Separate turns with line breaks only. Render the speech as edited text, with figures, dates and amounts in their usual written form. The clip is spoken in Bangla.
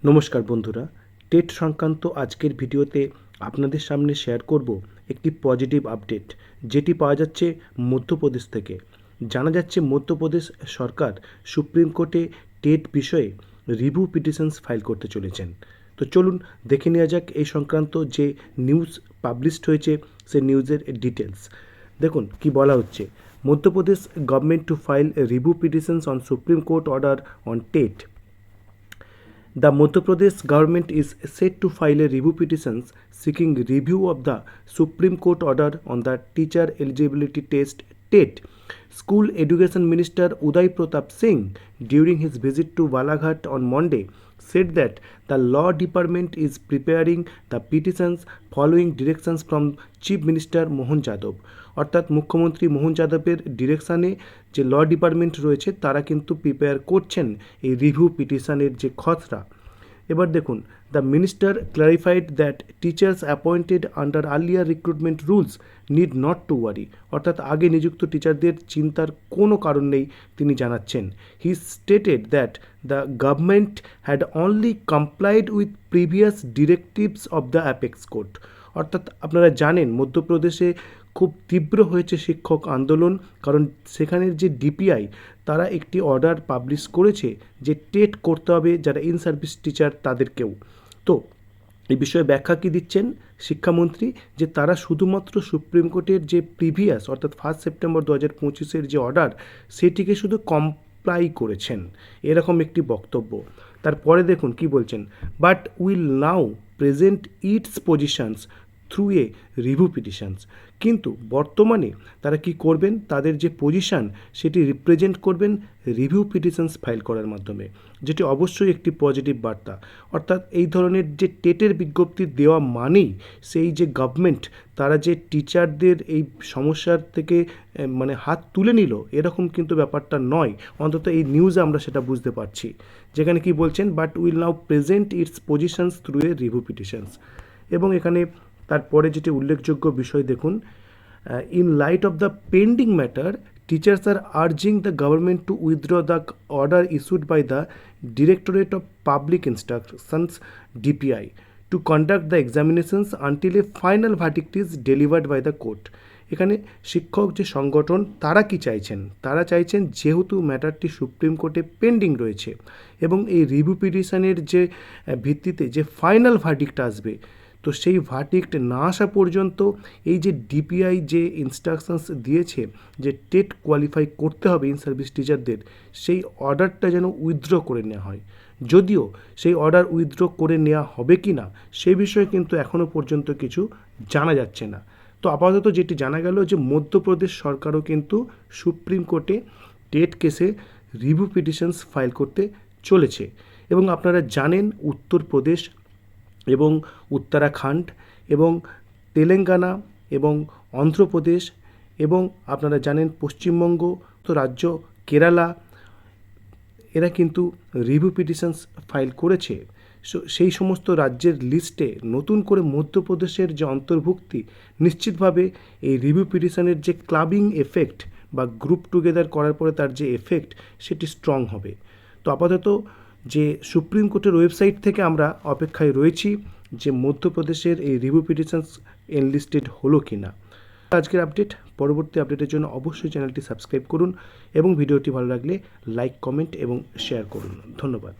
নমস্কার বন্ধুরা, টেট সংক্রান্ত আজকের ভিডিওতে আপনাদের সামনে শেয়ার করব একটি পজিটিভ আপডেট, যেটি পাওয়া যাচ্ছে মধ্যপ্রদেশ থেকে। জানা যাচ্ছে মধ্যপ্রদেশ সরকার সুপ্রিম কোর্টে টেট বিষয়ে রিভিউ পিটিশনস ফাইল করতে চলেছেন। তো চলুন দেখে নেওয়া যাক এই সংক্রান্ত যে নিউজ পাবলিশড হয়েছে সেই নিউজের ডিটেলস। দেখুন কি বলা হচ্ছে, Madhya Pradesh government to file review petitions on supreme court order on TET. The Madhya Pradesh government is set to file a review petitions seeking review of the Supreme Court order on the teacher eligibility test TET. School Education Minister Uday Pratap Singh, during his visit to Balaghat on Monday, said that the Law Department is preparing the petitions following directions from Chief Minister Mohan Yadav. অর্থাৎ মুখ্যমন্ত্রী মোহন যাদবের ডিরেকশানে যে ল ডিপার্টমেন্ট রয়েছে তারা কিন্তু প্রিপেয়ার করছেন এই রিভিউ পিটিশনের যে খসড়া। এবার দেখুন, the minister clarified that teachers appointed under earlier recruitment rules need not to worry, অর্থাৎ আগে নিযুক্ত টিচারদের চিন্তার কোনো কারণ নেই তিনি জানাচ্ছেন। He stated that the government had only complied with previous directives of the apex court. অর্থাৎ আপনারা জানেন মধ্যপ্রদেশে খুব তীব্র হয়েছে শিক্ষক আন্দোলন, কারণ সেখানের যে ডিপিআই তারা একটি অর্ডার পাবলিশ করেছে যে টেট করতে হবে যারা ইন সার্ভিস টিচার তাদেরকেও। তো এই বিষয়ে ব্যাখ্যা কী দিচ্ছেন শিক্ষামন্ত্রী, যে তারা শুধুমাত্র সুপ্রিম কোর্টের যে প্রিভিয়াস অর্থাৎ 1 সেপ্টেম্বর 2025 যে অর্ডার সেটিকে শুধু কমপ্লাই করেছেন, এরকম একটি বক্তব্য। তারপরে দেখুন কি বলছেন, but will now present its positions through a review petitions. কিন্তু বর্তমানে তারা কি করবেন, তাদের যে পজিশন সেটি রিপ্রেজেন্ট করবেন রিভিউ পিটিশনস ফাইল করার মাধ্যমে, যেটি অবশ্যই একটি পজিটিভ বার্তা। অর্থাৎ এই ধরনের যে টেটের বিজ্ঞপ্তি দেওয়া মানেই সেই যে গভর্নমেন্ট তারা যে টিচারদের এই সমস্যার থেকে মানে হাত তুলে নিল, এরকম কিন্তু ব্যাপারটা নয়। অন্তত এই নিউজে আমরা সেটা বুঝতে পারছি, যেখানে কি বলছেন, but will now present its positions through a review petitions. এবং এখানে তারপরে যেটি উল্লেখযোগ্য বিষয় দেখুন, in light of the pending matter teachers are urging the government to withdraw the order issued by the directorate of public instructions DPI to conduct the examinations until a final verdict is delivered by the court. এখানে শিক্ষক যে সংগঠন তারা কি চাইছেন, তারা চাইছেন যেহেতু ম্যাটারটি সুপ্রিম কোর্টে পেন্ডিং রয়েছে এবং এই রিভিউ পিটিশনের যে ভিত্তিতে যে ফাইনাল ভার্ডিক্ট আসবে, তো সেই ভার্ডিক্ট না আসা পর্যন্ত এই যে ডিপিআই যে ইনস্ট্রাকশনস দিয়েছে যে টেট কোয়ালিফাই করতে হবে ইন সার্ভিস টিচারদের, সেই অর্ডারটা যেন উইথড্র করে নেওয়া হয়। যদিও সেই অর্ডার উইথড্র করে নেওয়া হবে কি না সে বিষয়ে কিন্তু এখনও পর্যন্ত কিছু জানা যাচ্ছে না। তো আপাতত যেটি জানা গেল যে মধ্যপ্রদেশ সরকারও কিন্তু সুপ্রিম কোর্টে টেট কেসে রিভিউ পিটিশনস ফাইল করতে চলেছে। এবং আপনারা জানেন উত্তরপ্রদেশ এবং উত্তরাখণ্ড এবং তেলেঙ্গানা এবং অন্ধ্রপ্রদেশ এবং আপনারা জানেন পশ্চিমবঙ্গ তো রাজ্য কেরালা, এরা কিন্তু রিভিউ পিটিশনস ফাইল করেছে। সেই সমস্ত রাজ্যের লিস্টে নতুন করে মধ্যপ্রদেশের যে অন্তর্ভুক্তি, নিশ্চিতভাবে এই রিভিউ পিটিশনের যে ক্লাবিং এফেক্ট বা গ্রুপ টুগেদার করার পরে তার যে এফেক্ট সেটি স্ট্রং হবে। তো আপাতত যে সুপ্রিম কোর্টের ওয়েবসাইট থেকে আমরা অপেক্ষায় রয়েছি যে মধ্যপ্রদেশের এই রিভিউ পিটিশনস এনলিস্টেড হলো কি না। আজকের আপডেট, পরবর্তী আপডেটের জন্য অবশ্যই চ্যানেলটি সাবস্ক্রাইব করুন এবং ভিডিওটি ভালো লাগলে লাইক, কমেন্ট এবং শেয়ার করুন। ধন্যবাদ।